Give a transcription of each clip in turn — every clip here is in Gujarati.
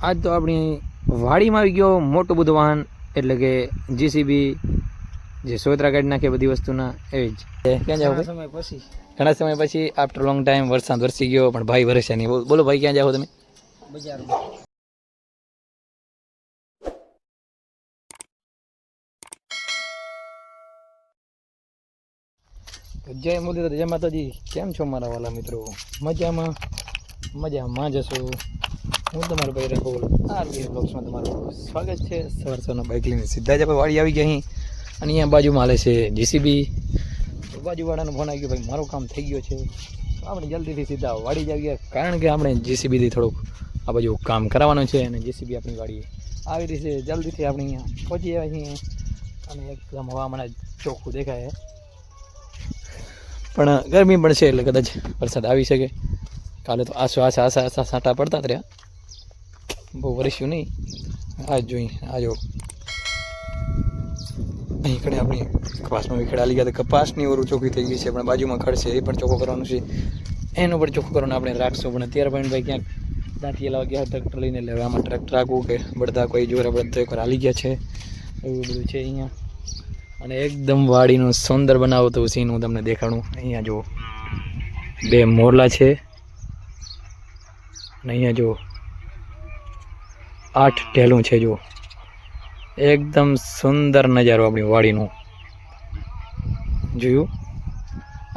આજ તો આપણી વાડીમાં આવી ગયો મોટું બધું વાહન, એટલે કે જીસીબી, જે સોતરા કાઢી નાખે બધી વસ્તુના. એવી જ ક્યાં જાવ સમય પછી, ઘણા સમય પછી આફ્ટર લોંગ ટાઈમ વરસાદ વરસી ગયો, પણ ભાઈ વરસે નહીં. બોલો ભાઈ, ક્યાં જાઓ તમે? બજારમાં. જય મોદી, જય માતાજી. કેમ છો મારા વાલા મિત્રો? મજામાં? મજામાં જશો. હું તમારો ભાઈ રઘુલ આરબી બ્લોગ્સમાં તમારું સ્વાગત છે. સવાર સવારના બાઇક લઈને સીધા જ આપણે વાડી આવી ગયા અહીં, અને અહીંયા બાજુમાં હાલે છે જીસીબી. બાજુવાળાનો ફોન આવી ગયો, ભાઈ મારું કામ થઈ ગયો છે. તો આપણે જલ્દીથી સીધા વાડી જ આવી ગયા, કારણ કે આપણે જીસીબીથી થોડુંક આ બાજુ કામ કરાવવાનું છે, અને જીસીબી આપણી વાડી આવી રહી છે. જલ્દીથી આપણે અહીંયા પહોંચી આવ્યા છીએ, અને એકદમ હવામાન ચોખ્ખું દેખાય. પણ ગરમી પણ છે, એટલે કદાચ વરસાદ આવી શકે. કાલે તો આશા સાંટા પડતા જ રહ્યા, બહુ વરસ્યું નહીં. આ જોઈ આજો અહીં કડે આપણી કપાસમાં વિખેડ આવી ગયા. તો કપાસની ઓરું ચોખ્ખી થઈ ગઈ છે, પણ બાજુમાં ખડ છે, એ પણ ચોખ્ખો કરવાનું છે. એનું પણ ચોખ્ખું કરવાનું આપણે રાખશું. પણ અત્યારે પણ ભાઈ ક્યાંક દાંતી લાવવા ગયા ટ્રેક્ટર લઈને, એટલે આમાં ટ્રેક્ટર રાખવું કે બળદા કોઈ જોર આપણે તો એકવાર હાલી ગયા છે. એવું બધું છે અહીંયા. અને એકદમ વાડીનું સુંદર બનાવતું સીન હું તમને દેખાડું. અહીંયા જો બે મોરલા છે, અને અહીંયા જો 8 ઢેલું છે. જો એકદમ સુંદર નજારો આપણી વાડીનું જોયું.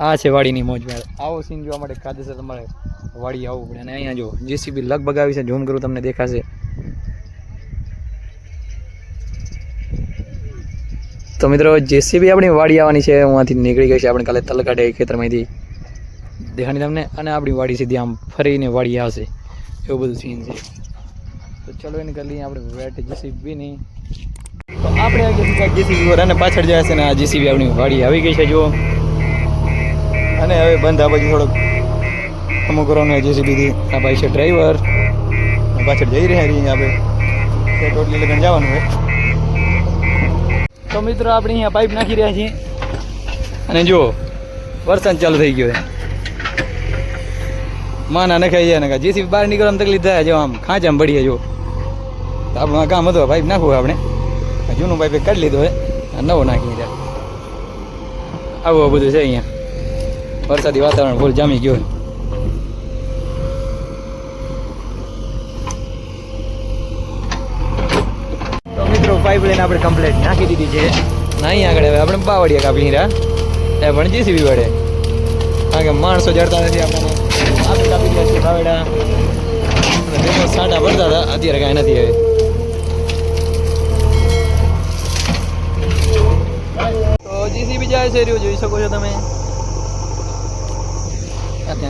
આ છે વાડીની મોજ. આવો સીન જોવા માટે કાયદેસર તમારે વાડી આવવું પડે. અને અહીંયા જો જીસીબી લગભગ આવી છે, ઝૂમ કરું તમને દેખાશે. તો મિત્રો, જેસીબી આપણી વાડી આવવાની છે. હું નીકળી ગઈ છે. આપણે કાલે તલ કાઢે ખેતરમાંથી દેખાણી તમને, અને આપણી વાડી સીધી આમ ફરીને વાડી આવશે. એવું બધું સીન છે. તો ચલો એને કરી લઈએ આપણે વેટ જેસીબીની. તો આપણે આવી ગયા જેસીબી અને પાછળ જાય છે, ને આ જેસીબી આપણી વાડી આવી ગઈ છે જુઓ. અને હવે બંધ આ બાજુ થોડોક અમુક કરવાનું જેસીબીથી. આ ભાઈ છે ડ્રાઈવર, પાછળ જઈ રહ્યા છીએ આપણે. ટોટલી લગન જવાનું હોય. તો મિત્રો, આપણે અહીંયા પાઇપ નાખી રહ્યા છીએ, અને જુઓ વરસાદ ચાલુ થઈ ગયો છે. માના નખાઈ જાય ને જેસીબી બહાર નીકળવામાં તકલીફ થાય. જો આમ ખાંચામાં પડીએ. જો તો આપણું આ કામ હતું, પાઇપ નાખવું આપણે. જૂનું પાઇપ કાઢી લીધો હોય, નવો નાખી જાય. આવું બધું છે અહીંયા. વરસાદી વાતાવરણ ફૂલ જામી ગયું. તો મિત્રો, પાઇપ લઈને આપણે કમ્પ્લીટ નાખી દીધી છે. અહીં આગળ હવે આપણે બાવળિયા કાપી રહ્યા, એ પણ જેસીબી વડે, કારણ કે માણસો જડતા નથી. આપણને આપણે કાપી ગયા છે બાવડા. સાંટા પડતા હતા, અત્યારે કાંઈ નથી. હવે તો જીસીબી જાય છે, જોઈ શકો છો તમે.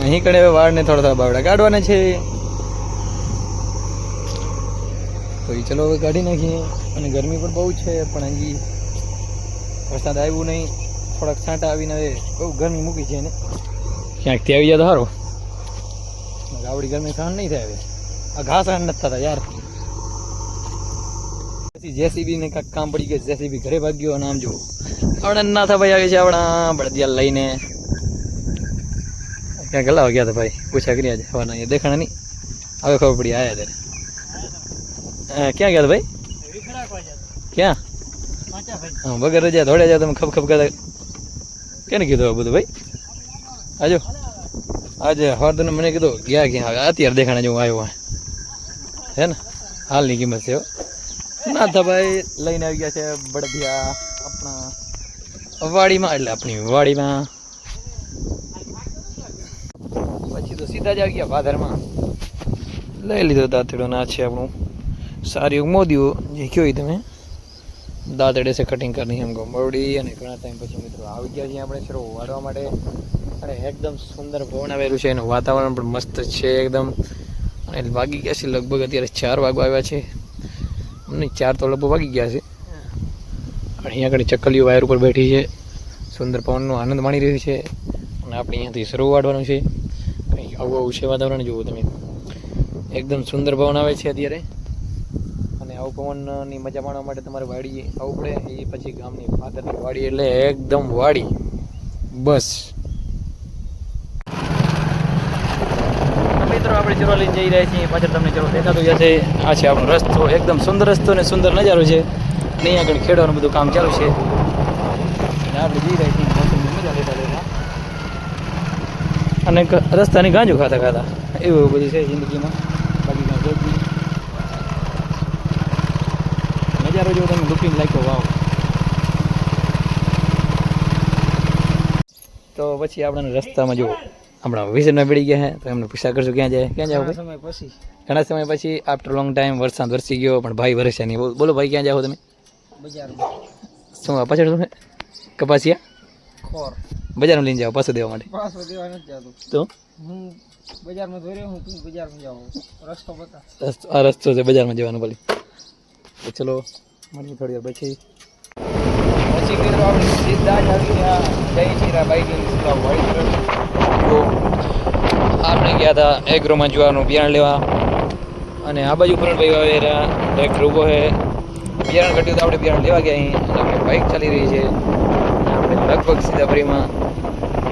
અહીં કડે વાળને થોડા બાવડા કાઢવાના છે. તો એ ચલો હવે કાઢી નાખીએ. અને ગરમી પણ બહુ છે, પણ હજી વરસાદ આવ્યું નહીં. થોડાક છાંટા આવીને હવે બહુ ગરમી મૂકી છે એને. ક્યાંકથી આવી જાય તો સારું. આવડી ગરમી સહન નહીં થાય. હવે આ ઘાસ સહન નથી થતા યાર. પછી જેસીબીને કાંઈક કામ પડી ગયું, જેસીબી ઘરે ભાગ્યો. અને આમ જો આપણે નાથા ભાઈ આવી છે આપણા બળદિયા લઈને. ક્યાં ગલાવા ગયા હતા ભાઈ, પૂછા કર્યા છે હવાના. અહીંયા દેખાણા નહીં, હવે ખબર પડી આવ્યા ત્યારે. ક્યાં ગયા હતા ભાઈ? ક્યાં? હા, વગર રજા દોડ્યા જાવ તમે. ખપ કરતા કેને કીધું આ બધું ભાઈ? આજો આજે હવારદને મને કીધું ગયા ક્યાં? અત્યારે દેખાણા જેવું આવ્યો છે ને. હાલની કિંમત છે. નાથા ભાઈ લઈને આવી ગયા છે બળદિયા આપણા વાડીમાં, એટલે આપણી વાડીમાં. પછી તો સીધા જ આવી ગયા ભાદરમાં. લઈ લીધો દાંતેડો. ના છે આપણું સારી મોદીઓ જે કહ્યું તમે, દાંતેડે છે કટિંગ કરની हमको મરડી. અને ઘણા ટાઈમ પછી મિત્રો આવી ગયા છીએ આપણે શરૂ વાળવા માટે. અને એકદમ સુંદર પવન આવેલું છે, એનું વાતાવરણ પણ મસ્ત છે એકદમ. અને વાગી ગયા છે લગભગ અત્યારે 4 વાગવા આવ્યા છે. નહીં, 4 તો લગભગ વાગી ગયા છે. અને અહીંયા આગળ ચકલીઓ વાયર ઉપર બેઠી છે, સુંદર પવનનો આનંદ માણી રહ્યું છે. અને આપણે અહીંયાથી શરૂ વાળવાનું છે. કંઈ આવું આવું છે વાતાવરણ. જુઓ તમે, એકદમ સુંદર પવન આવે છે અત્યારે. અને આવું પવનની મજા માણવા માટે તમારે વાડી આવવું પડે. એ પછી ગામની ફાધરની વાડી, એટલે એકદમ વાડી બસ. મિત્રો, મિત્રો આપણે ચરવા લઈને જઈ રહ્યા છીએ. પાછળ તમને ચરો દેખાતું જશે. આ છે આપણો રસ્તો, એકદમ સુંદર રસ્તો અને સુંદર નજારો છે. અને અહીંયા આગળ ખેડવાનું બધું કામ ચાલુ છે. અને આપણે જઈ રહ્યા છીએ મોસમની મજા લેતા લેતા અને રસ્તાની ગાંજો ખાતા ખાતા એવું બધું છે જિંદગીમાં. બાકી કાંઈ છે નજારો જો તમે લુકિંગ લાગ્યો વાવ. તો પછી આપણે રસ્તામાં જો આપણા વિઝનમાં પડી ગયા હે તો એમને પૂછા કરશું ક્યાં જાય સમય પછી ઘણા સમય પછી આફ્ટર લોંગ ટાઈમ વરસાદ વરસી ગયો પણ ભાઈ વરસ્યા નહીં. બોલો ભાઈ ક્યાં જાઓ તમે? બજારમાં શું આ પાછળ શું કપાસિયા ખોર બજારમાં લઈને જાઓ પાછું દેવા માટે? પાછો દેવા નથી જતો તો હું બજારમાં ધોર્યો હું તું બજારમાં જાઉં રસ્તો બતા આ રસ્તો છે બજારમાં જવાનો ભલે. તો ચલો મળીએ થોડી વાર પછી. મિત્રો આપણે સીધા જ આવી ગયા જય શ્રી બાઇકિંગ વાડી તરફ. તો આપણે ગયા હતા એગ્રોમાં જોવાનું બિયારણ લેવા અને આ બાજુ પણ ભાઈ આવે રહ્યા ટ્રેક્ટર ઊભો છે. બિયારણ ઘટ્યું તો આપણે બિયારણ લેવા ગયા અહીં અને આપણી બાઇક ચાલી રહી છે. આપણે લગભગ સીધા ફ્રીમાં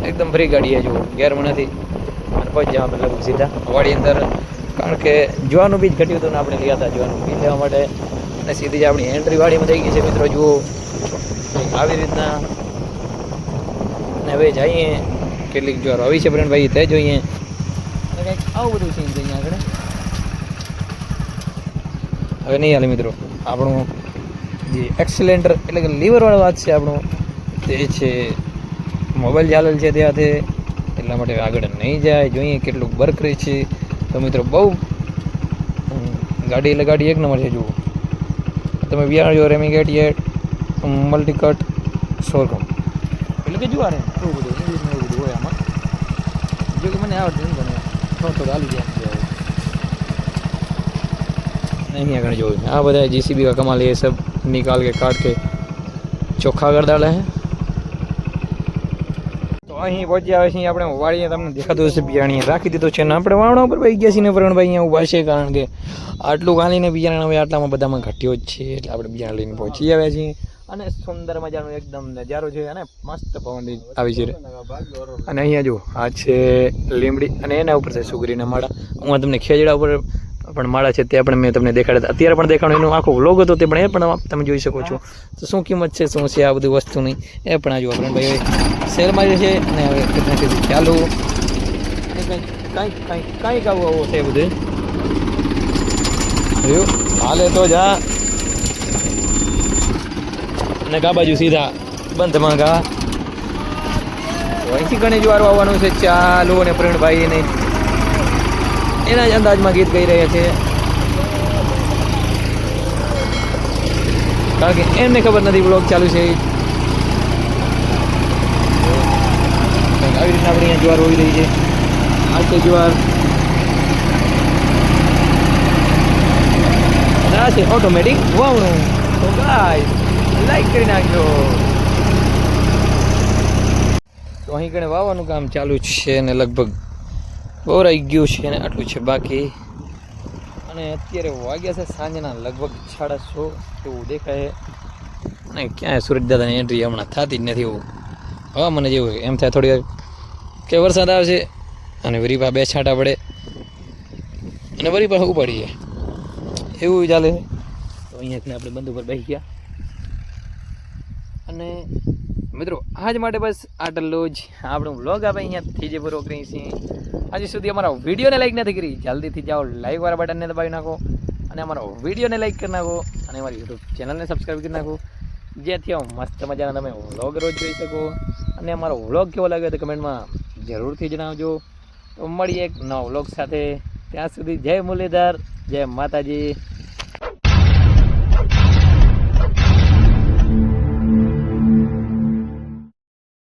એકદમ ફ્રી ગાડી છે, જો ગેરમાં નથી અને પહોંચી જવા આપણે લગભગ સીધા વાડી અંદર. કારણ કે જોવાનું બીજ ઘટ્યું હતું ને આપણે ગયા હતા જોવાનું બીજ લેવા માટે અને સીધી જ આપણી એન્ટ્રી વાડીમાં થઈ ગઈ છે. મિત્રો જુઓ આવી રીતના અને હવે જઈએ કેટલીક જ્વાર આવી છે પ્રવીણભાઈ તે જોઈએ અને કંઈક આવું બધું સીન છે અહીંયા આગળ. હવે નહીં હાલે મિત્રો આપણું જે એક્સિલેન્ટર એટલે કે લીવરવાળો વાત છે આપણું તે છે મોબાઈલ ચાલેલ છે ત્યાંથી એટલા માટે આગળ નહીં જાય. જોઈએ કેટલું બર્ક રહે છે. તો મિત્રો બહુ ગાડી એટલે ગાડી એક નંબર છે. જુઓ તમે બિયારણ જો રેમિગેટ યેટ મલ્ટીકટ સોરગમ એટલે કે જુઓ ને એવું બધું ઇંગ્લિશમાં એવું બધું હોય આમાં. જો કે મને આવડતું નહીં બને થોડું હાલી જાય नहीं अगर जो हाँ बताए जीसीबी का कमाल ये सब निकाल के काट के ચોખ્ખા कर डाला है. તો અહીં પહોંચ્યા આવે છે આપણે વાડીએ તમને દેખાતું હશે બિયાણી રાખી દીધું છે ને આપણે વાવણા ઉપર ભાઈ ગયા છીએ ને પ્રવીણભાઈ અહીંયા ઊભા છે કારણ કે આટલું ગાલીને બિયારણ હવે આટલામાં બધામાં ઘટ્યો જ છે એટલે આપણે બિયારણ લઈને પહોંચી આવ્યા છીએ અને સુંદર મજાનો એકદમ નજારો છે અને મસ્ત પવન આવી છે. અને અહીંયા જો આ છે લીમડી અને એના ઉપર છે સુગરીના માળા. હું તમને ખેજડા ઉપર પણ માળા છે તે પણ મેં તમને દેખાડ્યા અત્યારે પણ દેખાડો એનો આખો વ્લોગ હતો તે પણ એ પણ તમે જોઈ શકો છો. તો શું કિંમત છે શું છે આ બધી વસ્તુની એ પણ આ જો પ્રવીણભાઈ સેલમાં છે અને હવે કેટલા સુધી ચાલુ કંઈક આવું આવું છે બધું જોયું હાલે તો જા અને કા બાજુ સીધા બંધમાં ગા અહીંથી ઘણી જ વાર આવવાનું છે. ચાલુ અને પ્રવીણભાઈ એને એના જ અંદાજમાં ગીત ગાઈ રહ્યા છે કારણ કે એમને ખબર નથી બ્લોગ ચાલુ છે. આવી રીતના આપણે અહીંયા જ્વાર હોઈ રહી છે. આ છે જ્વાર આ છે ઓટોમેટિક વાવણું. તો ગાઈસ લાઈક કરી નાખજો. તો અહીં કણે વાવવાનું કામ ચાલુ છે અને લગભગ વવરાઈ ગયું છે અને આટલું છે બાકી. અને અત્યારે વાગ્યા છે સાંજના લગભગ 6:30 એવું દેખાય અને ક્યાંય સૂરજ દાદાની એન્ટ્રી હમણાં થતી જ નથી. એવું હવા મને જેવું એમ થાય થોડી વાર કે વરસાદ આવશે અને વરીપા બે છાંટા પડે અને વરીપા ઉપાડી જાય એવું ચાલે. તો અહીંયાથી આપણે બંધ ઉપર બેસી ગયા અને મિત્રો આજ માટે બસ આટલું જ આપણું વ્લોગ આપણે અહીંયાથી જે પૂરો કરીએ છીએ. હજી સુધી અમારા વિડીયોને લાઈક નથી કરી જલ્દીથી જાઓ લાઈકવાળા બટનને દબાવી નાખો અને અમારો વિડીયોને લાઈક કરી નાખો અને અમારી યુટ્યુબ ચેનલને સબસ્ક્રાઈબ કરી નાખો જેથી મસ્ત મજાના તમે વ્લોગ રોજ જોઈ શકો. અને અમારો વ્લોગ કેવો લાગ્યો તો કમેન્ટમાં જરૂરથી જણાવજો. તો મળીએ એક નવા વ્લોગ સાથે. ત્યાં સુધી જય મુરલીધર, જય માતાજી.